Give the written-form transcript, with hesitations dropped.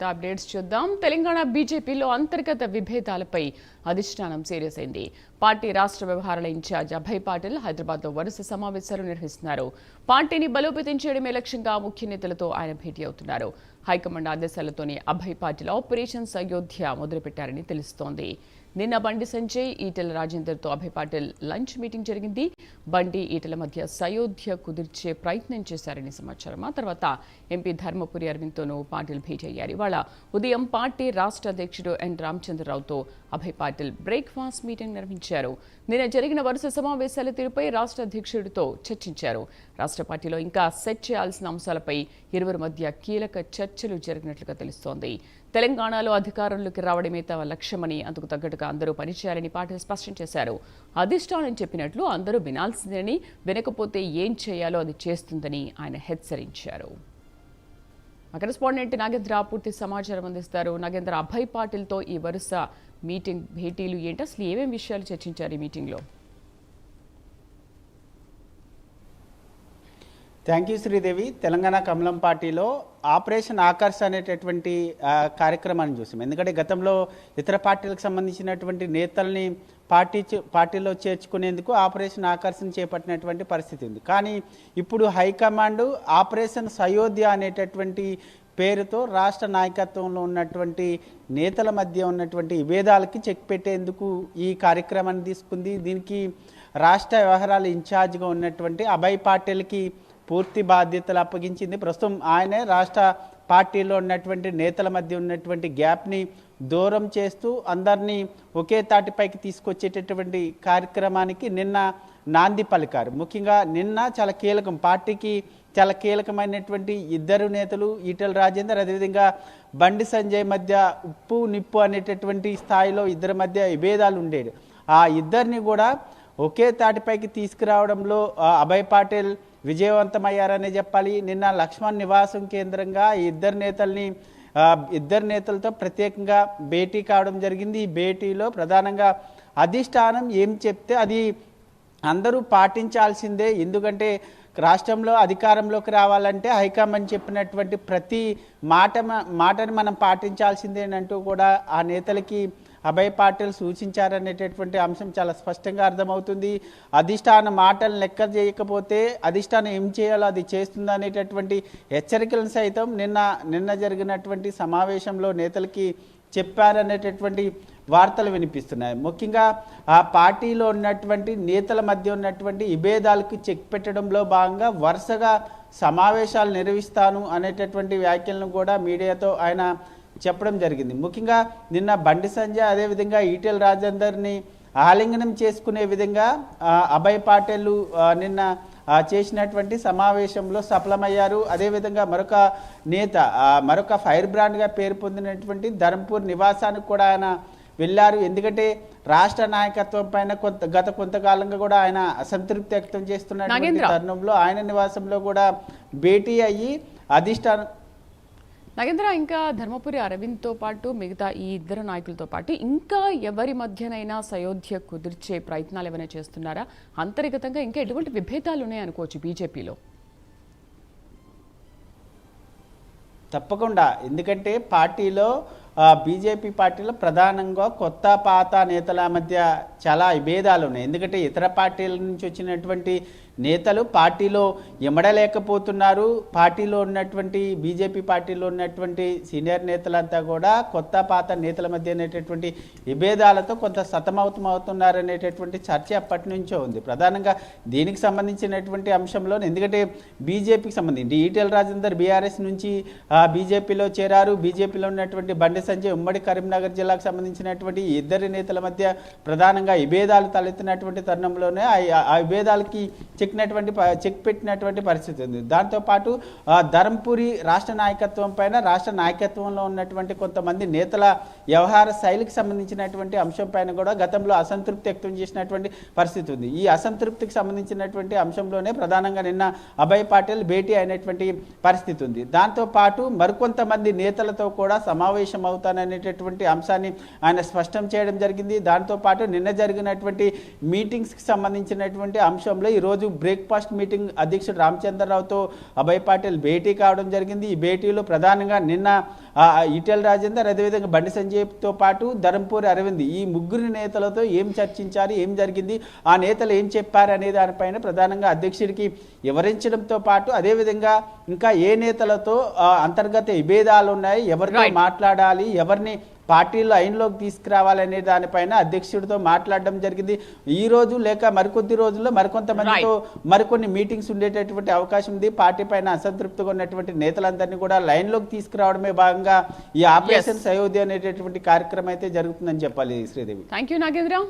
Updates చూద్దాం. తెలంగాణ బీజేపీలో అంతర్గత విభేదాలపై అధిష్టానం సీరియస్ అయింది. పార్టీ రాష్ట్ర వ్యవహారాల ఇన్ఛార్జ్ అభయ్ పాటిల్ హైదరాబాద్లో వరుస సమావేశాలు నిర్వహిస్తున్నారు. పార్టీని బలోపేతం చేయడమే లక్ష్యంగా ముఖ్య నేతలతో ఆయన భేటీ అవుతున్నారు. హైకమాండ్ ఆదేశాలతోనే అభయ్ పాటిల్ ఆపరేషన్స్ అయోధ్య మొదలుపెట్టారని తెలుస్తోంది. నిన్న బండి సంజయ్, ఈటెల రాజేందర్తో అభయ్ పాటిల్ లంచ్ మీటింగ్ జరిగింది. బండి, ఈటెల మధ్య సయోధ్య కుదిర్చే ప్రయత్నం చేశారని సమాచారం. ఆ తర్వాత ఎంపీ ధర్మపురి అరవింద్తోనూ పాటిల్ భేటీ అయ్యారు. ఇవాళ ఉదయం పార్టీ రాష్ట్ర అధ్యక్షుడు ఎన్ రామచంద్రరావుతో అభయ్ పాటిల్ బ్రేక్ఫాస్ట్ మీటింగ్ నిర్వహించారు. నిన్న జరిగిన వరుస సమావేశాల తీరుపై రాష్ట్ర అధ్యక్షుడితో చర్చించారు. రాష్ట్ర పార్టీలో ఇంకా సెట్ చేయాల్సిన అంశాలపై ఇరువురి మధ్య కీలక చర్చలు జరిగినట్లుగా తెలుస్తోంది. తెలంగాణలో అధికారంలోకి రావడమే తమ లక్ష్యమని, అందుకు తగ్గట్టుగా అందరూ పనిచేయాలని పాటిల్ స్పష్టం చేశారు. అధిష్టానం చెప్పినట్లు అందరూ వినాల్సిందని, వినకపోతే ఏం చేయాలో అది చేస్తుందని ఆయన హెచ్చరించారు. కరెస్పాండెంట్ నాగేంద్ర పూర్తి సమాచారం అందిస్తారు. నాగేంద్ర, అభయ్ పాటిల్తో ఈ వరుస మీటింగ్ భేటీలు ఏంటి, అసలు ఏమేమి విషయాలు చర్చించారు ఈ మీటింగ్లో? Thank you Sridevi. తెలంగాణ కమలం పార్టీలో ఆపరేషన్ ఆకర్ష్ అనేటటువంటి కార్యక్రమాన్ని చూసాం. ఎందుకంటే గతంలో ఇతర పార్టీలకు సంబంధించినటువంటి నేతల్ని పార్టీలో చేర్చుకునేందుకు ఆపరేషన్ ఆకర్షణ చేపట్టినటువంటి పరిస్థితి ఉంది. కానీ ఇప్పుడు హైకమాండ్ ఆపరేషన్ సయోధ్య అనేటటువంటి పేరుతో రాష్ట్ర నాయకత్వంలో ఉన్నటువంటి నేతల మధ్య ఉన్నటువంటి విభేదాలకి చెక్ పెట్టేందుకు ఈ కార్యక్రమాన్ని తీసుకుంది. దీనికి రాష్ట్ర వ్యవహారాల ఇన్ఛార్జ్గా ఉన్నటువంటి అభయ్ పాటిల్కి పూర్తి బాధ్యతలు అప్పగించింది. ప్రస్తుతం ఆయనే రాష్ట్ర పార్టీలో ఉన్నటువంటి నేతల మధ్య ఉన్నటువంటి గ్యాప్ని దూరం చేస్తూ అందరినీ ఒకే తాటిపైకి తీసుకొచ్చేటటువంటి కార్యక్రమానికి నిన్న నాంది పలికారు. ముఖ్యంగా నిన్న చాలా కీలకం, పార్టీకి చాలా కీలకమైనటువంటి ఇద్దరు నేతలు ఈటెల రాజేందర్, అదేవిధంగా బండి సంజయ్ మధ్య ఉప్పు నిప్పు అనేటటువంటి స్థాయిలో ఇద్దరి మధ్య విభేదాలు ఉండేవి. ఆ ఇద్దరిని కూడా ఒకే తాటిపైకి తీసుకురావడంలో అభయ్ పాటిల్ విజయవంతమయ్యారనే చెప్పాలి. నిన్న లక్ష్మణ్ నివాసం కేంద్రంగా ఇద్దరు నేతలతో ప్రత్యేకంగా భేటీ కావడం జరిగింది. ఈ భేటీలో ప్రధానంగా అధిష్టానం ఏం చెప్తే అది అందరూ పాటించాల్సిందే. ఎందుకంటే రాష్ట్రంలో అధికారంలోకి రావాలంటే హైకమాండ్ చెప్పినటువంటి ప్రతి మాటని మనం పాటించాల్సిందేనంటూ కూడా ఆ నేతలకి అభయ్ పాటిల్ సూచించారనేటటువంటి అంశం చాలా స్పష్టంగా అర్థమవుతుంది. అధిష్టాన మాటలు లెక్క చేయకపోతే అధిష్టానం ఏం చేయాలో అది చేస్తుందా అనేటటువంటి హెచ్చరికలను సైతం నిన్న జరిగినటువంటి సమావేశంలో నేతలకి చెప్పారనేటటువంటి వార్తలు వినిపిస్తున్నాయి. ముఖ్యంగా ఆ పార్టీలో ఉన్నటువంటి నేతల మధ్య ఉన్నటువంటి విభేదాలకు చెక్ పెట్టడంలో భాగంగా వరుసగా సమావేశాలు నిర్వహిస్తాను అనేటటువంటి వ్యాఖ్యలను కూడా మీడియాతో ఆయన చెప్పడం జరిగింది. ముఖ్యంగా నిన్న బండి సంజయ్, అదేవిధంగా ఈటెల రాజేందర్ని ఆలింగనం చేసుకునే విధంగా అభయ్ పాటిల్ నిన్న చేసినటువంటి సమావేశంలో సఫలమయ్యారు. అదేవిధంగా మరొక ఫైర్ బ్రాండ్గా పేరు పొందినటువంటి ధర్మపూర్ నివాసానికి కూడా ఆయన వెళ్ళారు. ఎందుకంటే రాష్ట్ర నాయకత్వం పైన గత కొంతకాలంగా కూడా ఆయన అసంతృప్తి వ్యక్తం చేస్తున్నటువంటి తరుణంలో ఆయన నివాసంలో కూడా భేటీ అయ్యి అధిష్టానం. నాగేంద్ర, ఇంకా ధర్మపురి అరవింద్తో పాటు మిగతా ఈ ఇద్దరు నాయకులతో పాటు ఇంకా ఎవరి మధ్యనైనా సయోధ్య కుదిర్చే ప్రయత్నాలు ఏమైనా చేస్తున్నారా? అంతర్గతంగా ఇంకా ఎటువంటి విభేదాలు ఉన్నాయనుకోవచ్చు బీజేపీలో? తప్పకుండా, ఎందుకంటే బీజేపీ పార్టీలో ప్రధానంగా కొత్త పాత నేతల మధ్య చాలా విభేదాలు ఉన్నాయి. ఎందుకంటే ఇతర పార్టీల నుంచి వచ్చినటువంటి నేతలు పార్టీలో ఎమడలేకపోతున్నారు. బీజేపీ పార్టీలో ఉన్నటువంటి సీనియర్ నేతలంతా కూడా కొత్త పాత నేతల మధ్య అనేటటువంటి విభేదాలతో కొంత సతమవుతున్నారనేటటువంటి చర్చ అప్పటి నుంచో ఉంది. ప్రధానంగా దీనికి సంబంధించినటువంటి అంశంలో, ఎందుకంటే బీజేపీకి సంబంధించి ఈటెల రాజేందర్ బీఆర్ఎస్ నుంచి బీజేపీలో చేరారు. బీజేపీలో ఉన్నటువంటి బండి సంజయ్ ఉమ్మడి కరీంనగర్ జిల్లాకు సంబంధించినటువంటి ఇద్దరి నేతల మధ్య ప్రధానంగా విభేదాలు తలెత్తినటువంటి తరుణంలోనే ఆ విభేదాలకి చెక్ పెట్టినటువంటి పరిస్థితి ఉంది. దాంతోపాటు ధర్మపురి రాష్ట్ర నాయకత్వంలో ఉన్నటువంటి కొంతమంది నేతల వ్యవహార శైలికి సంబంధించినటువంటి అంశం పైన కూడా గతంలో అసంతృప్తి వ్యక్తం చేసినటువంటి పరిస్థితి ఉంది. ఈ అసంతృప్తికి సంబంధించినటువంటి అంశంలోనే ప్రధానంగా నిన్న అభయ్ పాటిల్ భేటీ అయినటువంటి పరిస్థితి ఉంది. దాంతోపాటు మరికొంతమంది నేతలతో కూడా సమావేశం అవుతాననేటటువంటి అంశాన్ని ఆయన స్పష్టం చేయడం జరిగింది. దాంతోపాటు నిన్న జరిగినటువంటి మీటింగ్స్కి సంబంధించినటువంటి అంశంలో ఈరోజు బ్రేక్ఫాస్ట్ మీటింగ్ అధ్యక్షుడు రామచంద్రరావుతో అభయ్ పాటిల్ భేటీ కావడం జరిగింది. ఈ భేటీలో ప్రధానంగా నిన్న ఈటెల రాజేందర్, అదేవిధంగా బండి సంజయ్తో పాటు ధరంపూరి అరవింద్, ఈ ముగ్గురు నేతలతో ఏం చర్చించారు, ఏం జరిగింది, ఆ నేతలు ఏం చెప్పారు అనే దానిపైన ప్రధానంగా అధ్యక్షుడికి వివరించడంతో పాటు అదేవిధంగా ఇంకా ఏ నేతలతో అంతర్గత విభేదాలు ఉన్నాయి, ఎవరితో మాట్లాడాలి, ఎవరిని పార్టీలో లైన్లోకి తీసుకురావాలనే దానిపైన అధ్యక్షుడితో మాట్లాడడం జరిగింది. ఈ రోజు లేక మరికొద్ది రోజుల్లో మరికొంతమందితో మరికొన్ని మీటింగ్స్ ఉండేటటువంటి అవకాశం ఉంది. పార్టీ పైన అసంతృప్తిగా ఉన్నటువంటి నేతలందరినీ కూడా లైన్లోకి తీసుకురావడమే భాగంగా ఈ ఆపరేషన్ అయోధ్య అనేటటువంటి కార్యక్రమం అయితే జరుగుతుందని చెప్పాలి శ్రీదేవి. Thank you Nagendra.